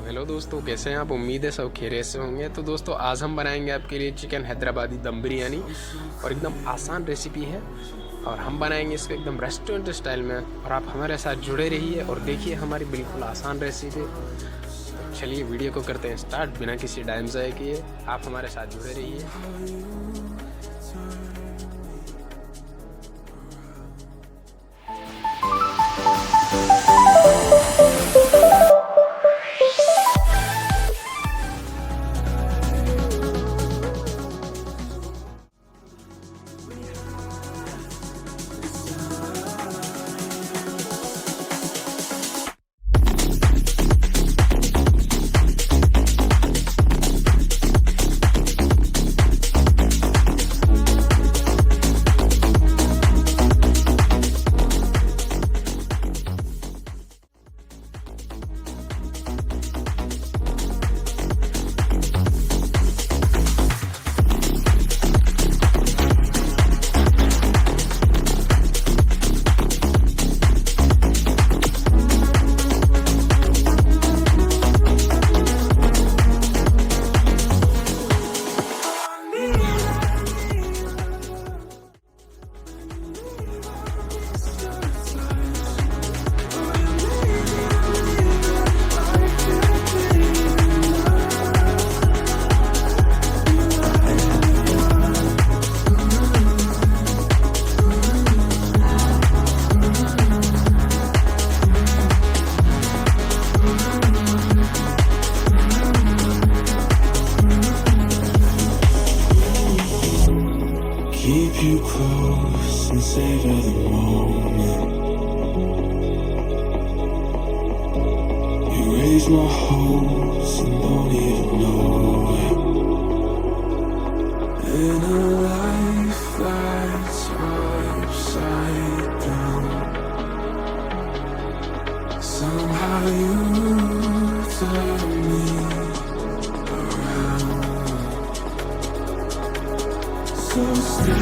Hello दोस्तों, कैसे हैं आप? उम्मीद है सब खैरियत से होंगे। तो दोस्तों, आज हम बनाएंगे आपके लिए चिकन हैदराबादी दम बिरयानी और एकदम आसान रेसिपी है और हम बनाएंगे इसको एकदम रेस्टोरेंट स्टाइल में। और आप हमारे साथ जुड़े रहिए और देखिए हमारी बिल्कुल आसान रेसिपी। तो चलिए वीडियो को करते हैं स्टार्ट बिना किसी टाइम ज़ाया किए। आप हमारे साथ जुड़े रहिए। Keep you close and savor the moment. You raise my hopes and don't even know it. In a life that's upside down, somehow you turn me around. So stay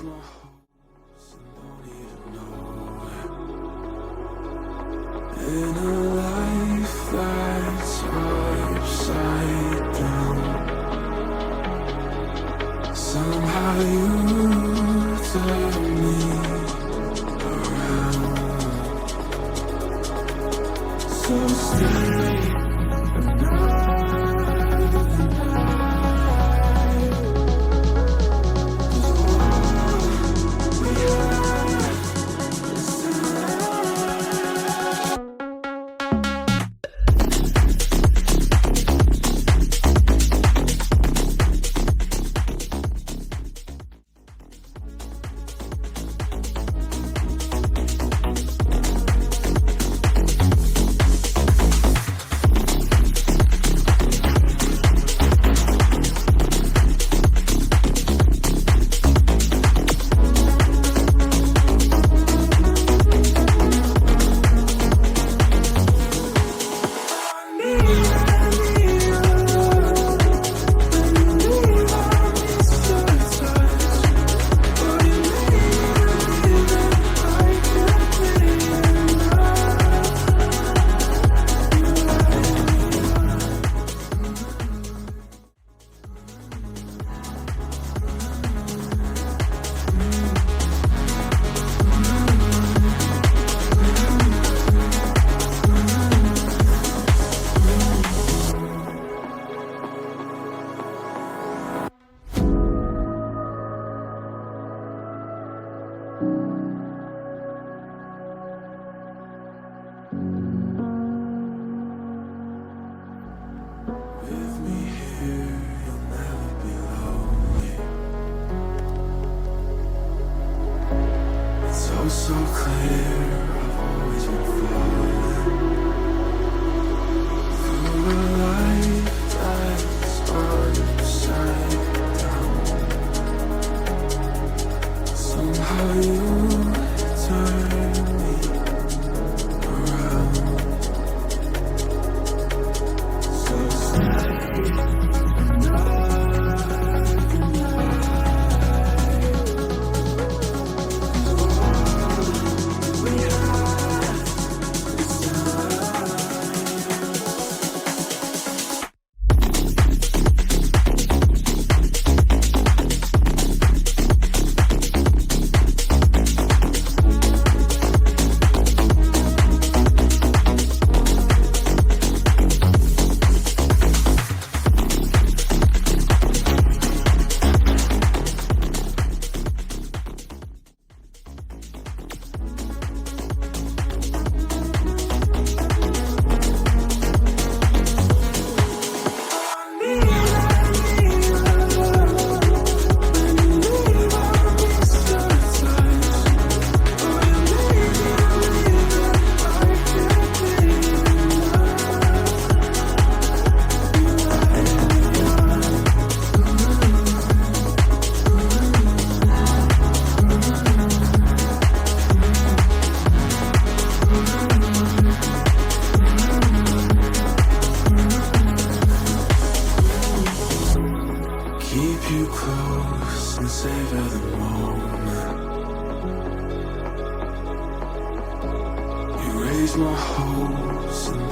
my hopes and don't even know it. In a life that's upside down, somehow you turn me around. So stay with me here, you'll never be lonely. It's oh so clear, I've always been falling through a life that's upside down. Somehow you turn me around. So stay. Keep you close and savor the moment. You raise my hopes and